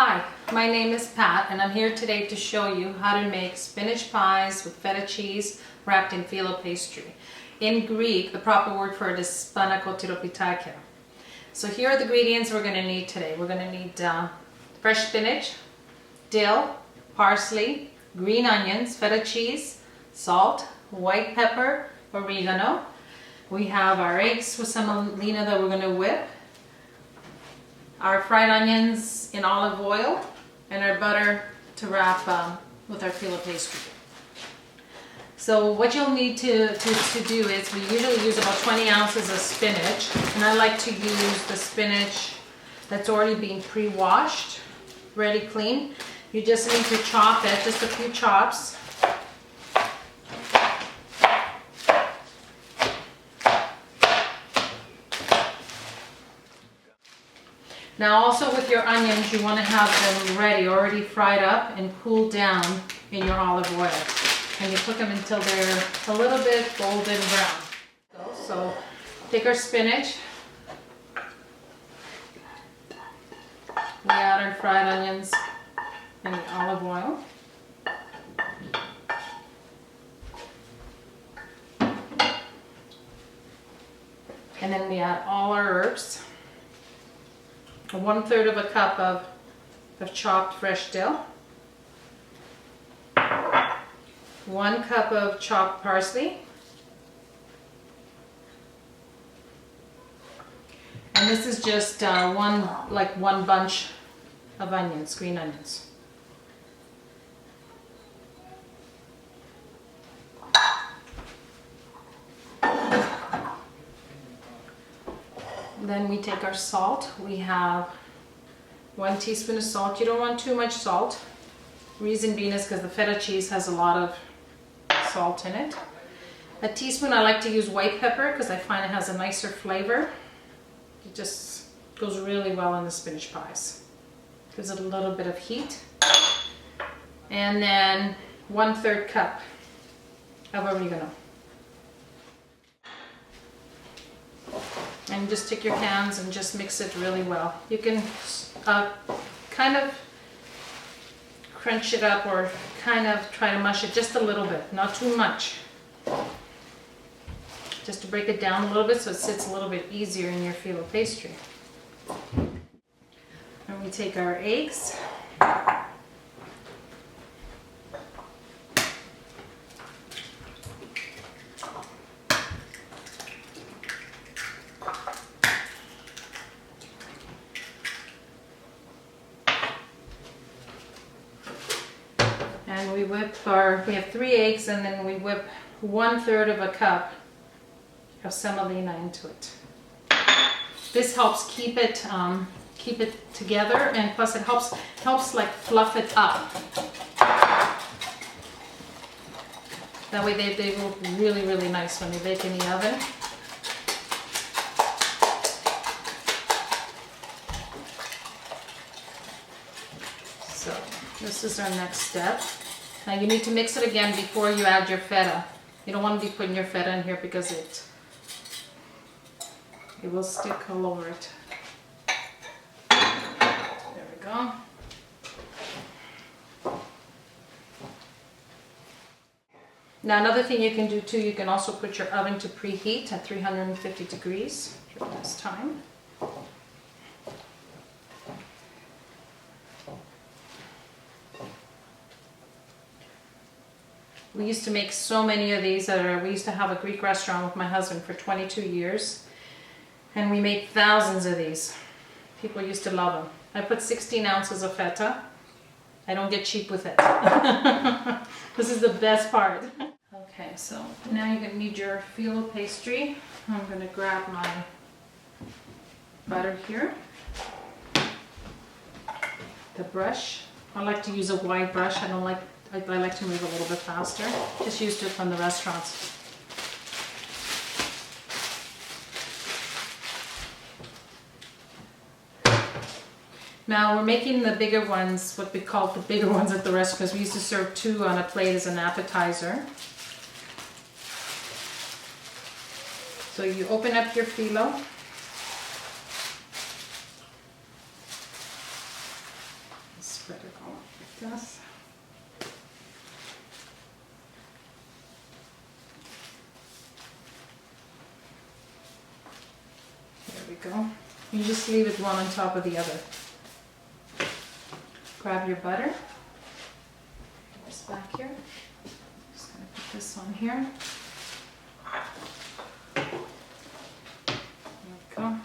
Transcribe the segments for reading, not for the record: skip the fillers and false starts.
Hi, my name is Pat and I'm here today to show you how to make spinach pies with feta cheese wrapped in phyllo pastry. In Greek, the proper word for it is spanakotropitaka. So here are the ingredients we're going to need today. We're going to need fresh spinach, dill, parsley, green onions, feta cheese, salt, white pepper, oregano. We have our eggs with semolina that we're going to whip, our fried onions in olive oil, and our butter to wrap with our phyllo pastry. So what you'll need to do is, we usually use about 20 ounces of spinach, and I like to use the spinach that's already been pre-washed, ready clean. You just need to chop it, just a few chops. Now also with your onions, you want to have them ready, already fried up and cooled down in your olive oil. And you cook them until they're a little bit golden brown. So take our spinach, we add our fried onions and the olive oil. And then we add all our herbs. 1/3 of a cup of chopped fresh dill, 1 cup of chopped parsley, and this is just one bunch of onions, green onions. Then we take our salt. We have 1 teaspoon of salt. You don't want too much salt. Reason being is because the feta cheese has a lot of salt in it. A teaspoon, I like to use white pepper because I find it has a nicer flavor. It just goes really well in the spinach pies. Gives it a little bit of heat. And then 1/3 cup of oregano. And just take your hands and just mix it really well. You can kind of crunch it up or kind of try to mush it just a little bit, not too much. Just to break it down a little bit so it sits a little bit easier in your phyllo pastry. And we take our eggs. And we whip we have 3 eggs, and then we whip 1/3 of a cup of semolina into it. This helps keep it together, and plus it helps like fluff it up. That way they look really, really nice when they bake in the oven. So this is our next step. Now you need to mix it again before you add your feta. You don't want to be putting your feta in here because it will stick all over it. There we go. Now another thing you can do too, you can also put your oven to preheat at 350 degrees during this time. We used to make so many of these. We used to have a Greek restaurant with my husband for 22 years. And we made thousands of these. People used to love them. I put 16 ounces of feta. I don't get cheap with it. This is the best part. Okay, so now you're going to need your phyllo pastry. I'm going to grab my butter here. The brush. I like to use a wide brush. I like to move a little bit faster. Just used it from the restaurants. Now we're making the bigger ones, what we call the bigger ones at the restaurant, because we used to serve 2 on a plate as an appetizer. So you open up your phyllo. spread it all like this. There we go. You just leave it one on top of the other. Grab your butter. This back here. Just gonna put this on here. There we go.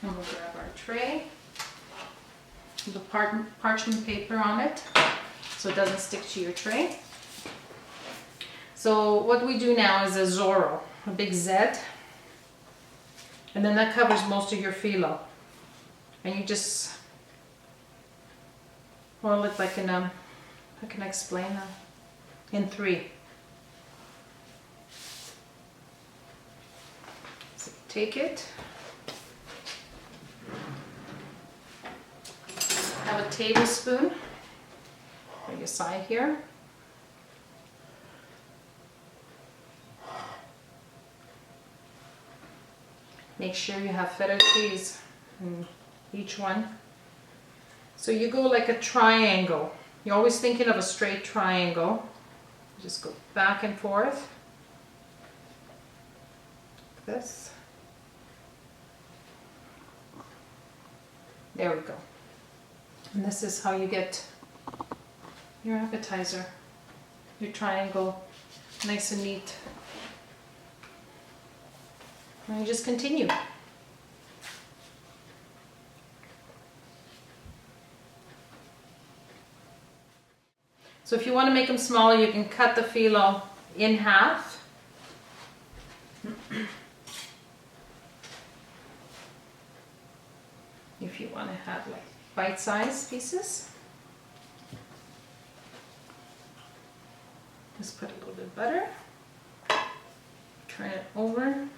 And we'll grab our tray. The parchment paper on it so it doesn't stick to your tray. So what we do now is a Zorro, a big Z, and then that covers most of your phyllo. And you just roll it like in a, how can I explain that? In 3. So take it, have a tablespoon on your side here. Make sure you have feta cheese in each one. So you go like a triangle. You're always thinking of a straight triangle. Just go back and forth. Like this. There we go. And this is how you get your appetizer, your triangle, nice and neat. And you just continue. So if you want to make them smaller, you can cut the phyllo in half. If you want to have like bite-sized pieces. Just put a little bit of butter. Turn it over.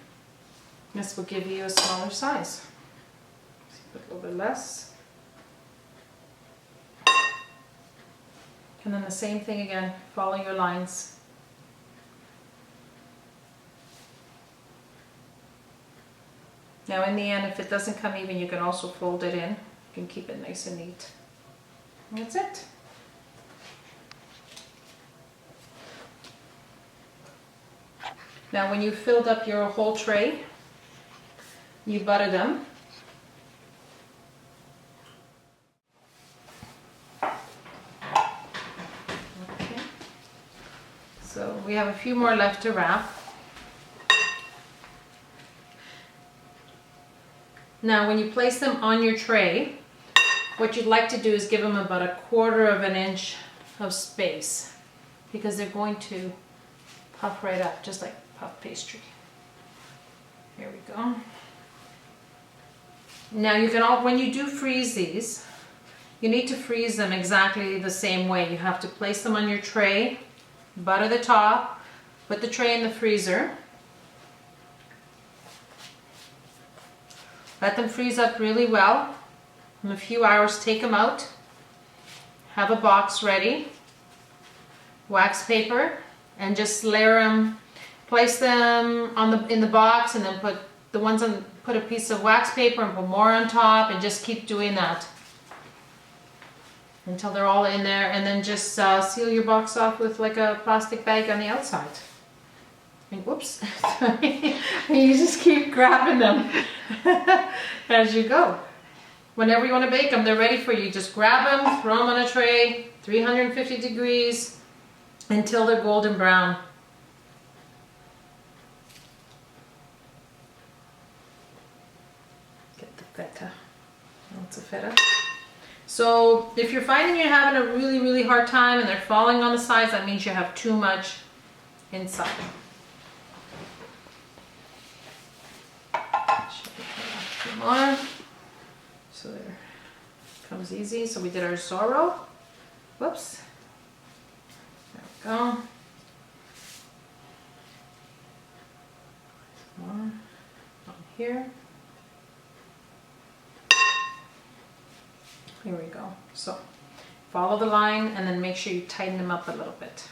This will give you a smaller size. So put a little bit less. And then the same thing again, follow your lines. Now in the end, if it doesn't come even, you can also fold it in. You can keep it nice and neat. And that's it. Now when you filled up your whole tray, you butter them. Okay. So we have a few more left to wrap. Now when you place them on your tray, what you'd like to do is give them about 1/4 of an inch of space, because they're going to puff right up, just like puff pastry. Here we go. Now you can when you do freeze these, you need to freeze them exactly the same way. You have to place them on your tray, butter the top, put the tray in the freezer. Let them freeze up really well. In a few hours, take them out. Have a box ready, wax paper, and just layer them. Place them in the box, and then put the ones on. Put a piece of wax paper and put more on top, and just keep doing that until they're all in there. And then just seal your box off with like a plastic bag on the outside. And whoops, you just keep grabbing them as you go. Whenever you want to bake them, they're ready for you. Just grab them, throw them on a tray, 350 degrees until they're golden brown. Get the feta. Lots of feta. So if you're finding you're having a really, really hard time and they're falling on the sides, that means you have too much inside. More. So there comes easy. So we did our Zorro. Whoops. There we go. More on here. Here we go. So follow the line and then make sure you tighten them up a little bit.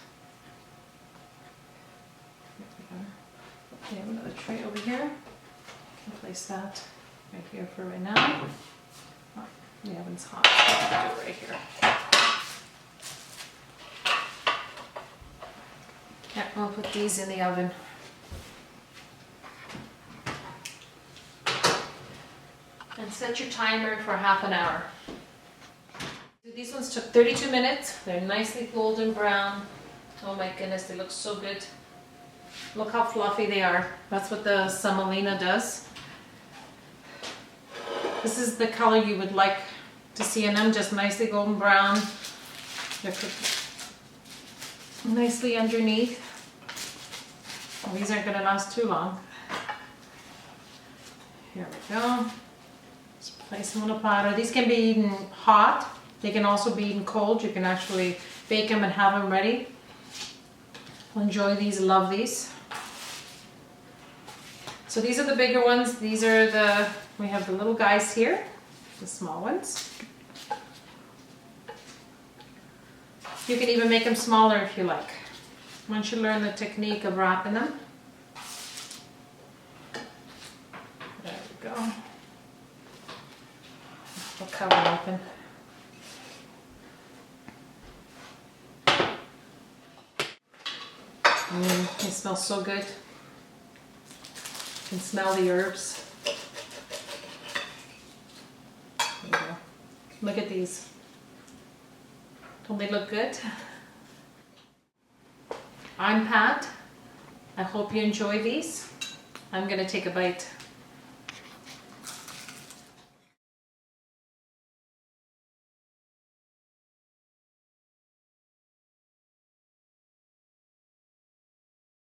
We have another tray over here. I'll place that right here for right now. Oh, the oven's hot, so I'll do it right here. Yeah, I'll put these in the oven. And set your timer for half an hour. These ones took 32 minutes. They're nicely golden brown. Oh my goodness, they look so good. Look how fluffy they are. That's what the semolina does. This is the color you would like to see in them, just nicely golden brown. They're cooked nicely underneath. Well, these aren't going to last too long. Here we go. Just place them on a platter. These can be eaten hot. They can also be eaten cold. You can actually bake them and have them ready. Enjoy these, love these. So these are the bigger ones. These are we have the little guys here, the small ones. You can even make them smaller if you like. Once you learn the technique of wrapping them. There we go. We'll cover it open. They smell so good. You can smell the herbs. There you go. Look at these. Don't they look good? I'm Pat. I hope you enjoy these. I'm gonna take a bite.